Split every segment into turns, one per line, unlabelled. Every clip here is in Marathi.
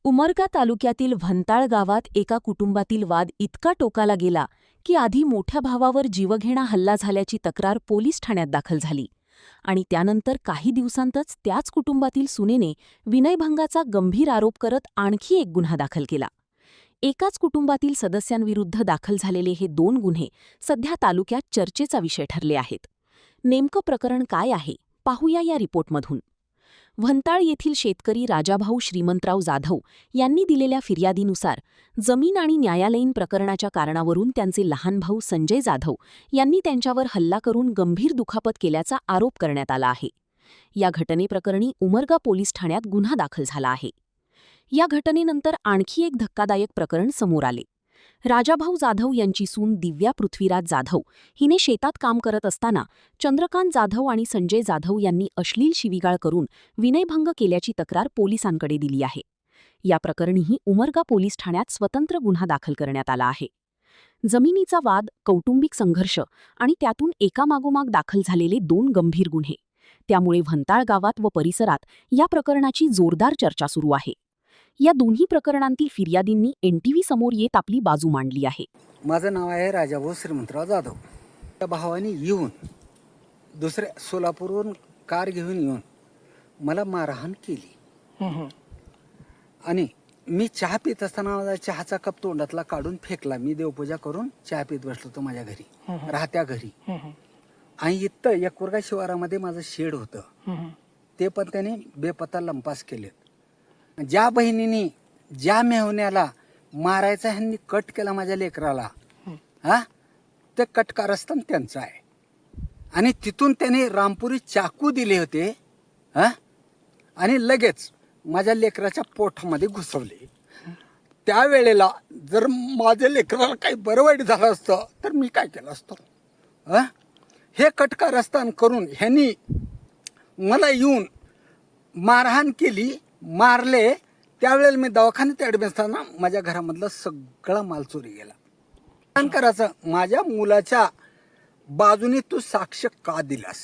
उमरगा तालुक्यातील व्हंताळ गावात एका कुटुंबातील वाद इतका टोकाला गेला की आधी मोठ्या भावावर जीवघेणा हल्ला झाल्याची तक्रार पोलीस ठाण्यात दाखल झाली आणि त्यानंतर काही दिवसांतच त्याच कुटुंबातील सुनेने विनयभंगाचा गंभीर आरोप करत आणखी एक गुन्हा दाखल केला. एकाच कुटुंबातील सदस्यांविरुद्ध दाखल झालेले हे 2 गुन्हे सध्या तालुक्यात चर्चेचा विषय ठरले आहेत. नेमकं प्रकरण काय आहे पाहूया या रिपोर्टमधून. व्हंताळ येथील शेतकरी राजाभाऊ श्रीमंतराव जाधव यांनी दिलेल्या फिर्यादीनुसार जमीन आणि न्यायालयीन प्रकरणाच्या कारणावरून त्यांचे लहान भाऊ संजय जाधव यांनी त्यांच्यावर हल्ला करून गंभीर दुखापत केल्याचा आरोप करण्यात आला आहे. या घटनेप्रकरणी उमरगा पोलीस ठाण्यात गुन्हा दाखल झाला आहे. या घटनेनंतर आणखी एक धक्कादायक प्रकरण समोर आले. राजाभाऊ जाधव यांची सून दिव्या पृथ्वीराज जाधव हिने शेतात काम करत असताना चंद्रकांत जाधव आणि संजय जाधव यांनी अश्लील शिवीगाळ करून विनयभंग केल्याची तक्रार पोलिसांकडे दिली आहे. या प्रकरणीही उमरगा पोलीस ठाण्यात स्वतंत्र गुन्हा दाखल करण्यात आला आहे. जमिनीचा वाद, कौटुंबिक संघर्ष आणि त्यातून एकामागोमाग दाखल झालेले 2 गंभीर गुन्हे, त्यामुळे व्हंताळ गावात व परिसरात या प्रकरणाची जोरदार चर्चा सुरू आहे. या दोन्ही प्रकरणांतील फिर्यादींनी एनटीव्ही समोर येत आपली बाजू मांडली आहे.
माझं नाव आहे राजाभाऊ श्रीमंतराव जाधव. त्या भावाने येऊन दुसऱ्या सोलापूरवरून कार घेऊन येऊन मला मारहाण केली आणि मी चहा पित असताना माझा चहाचा कप तोंडातला काढून फेकला. मी देवपूजा करून चहा पित बसलो होतो माझ्या घरी, राहत्या घरी. आणि इथं एकवरगा शिवारामध्ये माझं शेड होतं, ते पण त्याने बेपत्ता लंपास केलेत. ज्या बहिणीने ज्या मेहण्याला मारायचा ह्यांनी कट केला माझ्या लेकराला, ते कट कारस्थान त्यांचं आहे. आणि तिथून त्याने रामपुरी चाकू दिले होते आणि लगेच माझ्या लेकराच्या पोटामध्ये घुसवले. त्यावेळेला जर माझ्या लेकराला काही बरं वाईट झालं असतं तर मी काय केलं असतं. हे कट कारस्थान करून ह्यांनी मला येऊन मारहाण केली, मारले. त्यावेळेला मी दवाखान्यात ॲडमिट असताना माझ्या घरामधला सगळा माल चोरी गेला. काय करायचं, माझ्या मुलाच्या बाजूने तू साक्ष का दिलास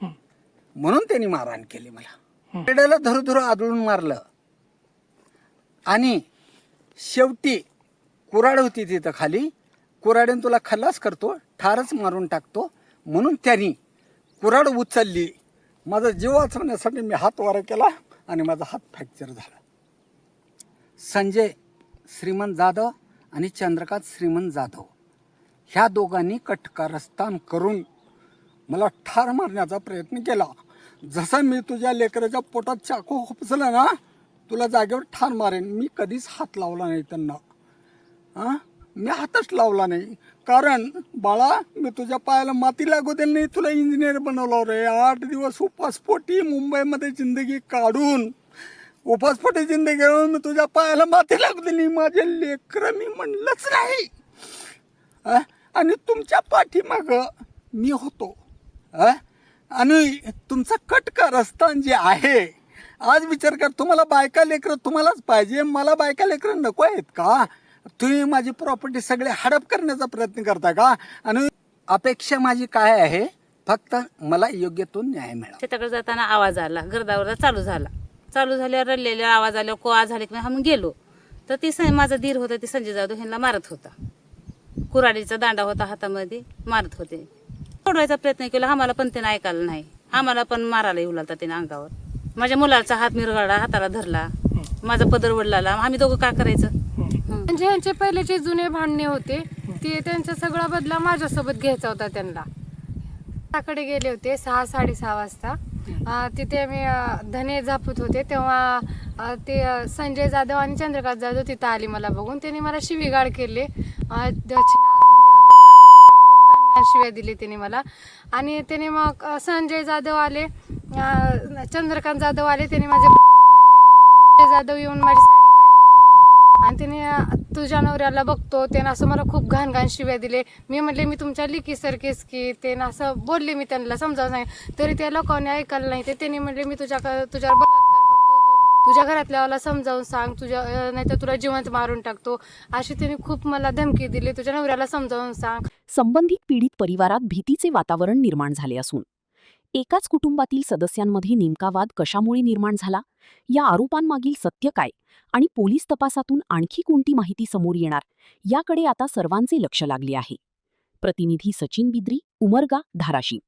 म्हणून त्यांनी मारहाण केली. मला पेड्याला धरू आदळून मारलं आणि शेवटी कुऱ्हाड होती तिथं खाली, कुऱ्हाडीने तुला खल्लास करतो, ठारच मारून टाकतो म्हणून त्यांनी कुऱ्हाड उचलली. माझा जीव वाचवण्यासाठी मी हात वर केला आणि माझा हात फ्रॅक्चर झाला. संजय श्रीमंत जाधव आणि चंद्रकांत श्रीमंत जाधव ह्या दोघांनी कटकारस्थान करून मला ठार मारण्याचा प्रयत्न केला. जसा मी तुझ्या लेकराच्या पोटात चाकू खुपसला ना, तुला जागेवर ठार मारेन. मी कधीच हात लावला नाही त्यांना. मी हातच लावला नाही, कारण बाळा मी तुझ्या पायाला माती लागू दिली नाही. तुला इंजिनियर बनवलं रे. 8 दिवस उपासपोटी मुंबईमध्ये जिंदगी काढून, उपासपोटी जिंदगी घेऊन मी तुझ्या पायाला माती लागू दिली. माझे लेकर मी म्हणलंच नाही. आणि तुमच्या पाठीमाग मी होतो. आणि तुमचं कटकारस्थान जे आहे, आज विचार कर, तुम्हाला बायका लेकर तुम्हालाच पाहिजे, मला बायका लेकर नको आहेत का? तुम्ही माझी प्रॉपर्टी सगळे हडप करण्याचा प्रयत्न करता का? आणि अपेक्षा माझी काय आहे, फक्त मला योग्य तो न्याय मिळावा.
शेताकडे जाताना आवाज आला, गर्दावर चालू झाल्यावर रडलेला आवाज आला, कोआ झाले की आम्ही गेलो तर ती माझा दीर होता, ती संजय जाधव ह्यांना मारत होता. कुऱ्हाडीचा दांडा होता हातामध्ये, मारत होते. सोडवायचा प्रयत्न केला, आम्हाला पण त्यानं ऐकायला नाही. आम्हाला पण मारायला येऊ लागला त्याने अंगावर. माझ्या मुलाचा हात मिरगाडा, हाताला धरला, माझा पदर वडलाला. आम्ही दोघं काय करायचं?
म्हणजे ह्यांचे पहिलेचे जुने भांडणे होते, ते त्यांचा सगळा बदला माझ्यासोबत घ्यायचा होता त्यांना. त्याकडे गेले होते 6-6:30 वाजता. तिथे मी धने झापत होते तेव्हा ते संजय जाधव आणि चंद्रकांत जाधव तिथं आली मला बघून. त्यांनी मला शिवीगाळ केले, खूप शिव्या दिले त्यांनी मला. आणि त्याने मग संजय जाधव आले, चंद्रकांत जाधव आले, त्यांनी माझे संजय जाधव येऊन माझी साडी काढली आणि त्याने तुझ्या नवऱ्याला बघतो, त्यानं असं मला खूप घाण शिव्या दिले. मी म्हटले मी तुमच्या लिकीसारखीच की, त्यानं असं बोलले. मी त्यांना समजावून सांगितलं तरी त्या लोकांनी ऐकलं नाही. त्यांनी म्हटले मी तुझ्यावर बलात्कार करतो, तुझ्या घरातल्याला समजावून सांग, नाहीतर तुला जिवंत मारून टाकतो, अशी त्यांनी खूप मला धमकी दिली. तुझ्या नवऱ्याला समजावून सांग.
संबंधित पीडित परिवारात भीतीचे वातावरण निर्माण झाले असून एकाच कुटुंबातील सदस्यांमध्ये नेमका वाद कशामुळे निर्माण झाला? या आरोपांमागील सत्य काय? आणि पोलीस तपासातून आणखी कोणती माहिती समोर येणार? याकडे आता सर्वांचे लक्ष लागले आहे. प्रतिनिधी सचिन बिद्री, उमरगा, धाराशिव.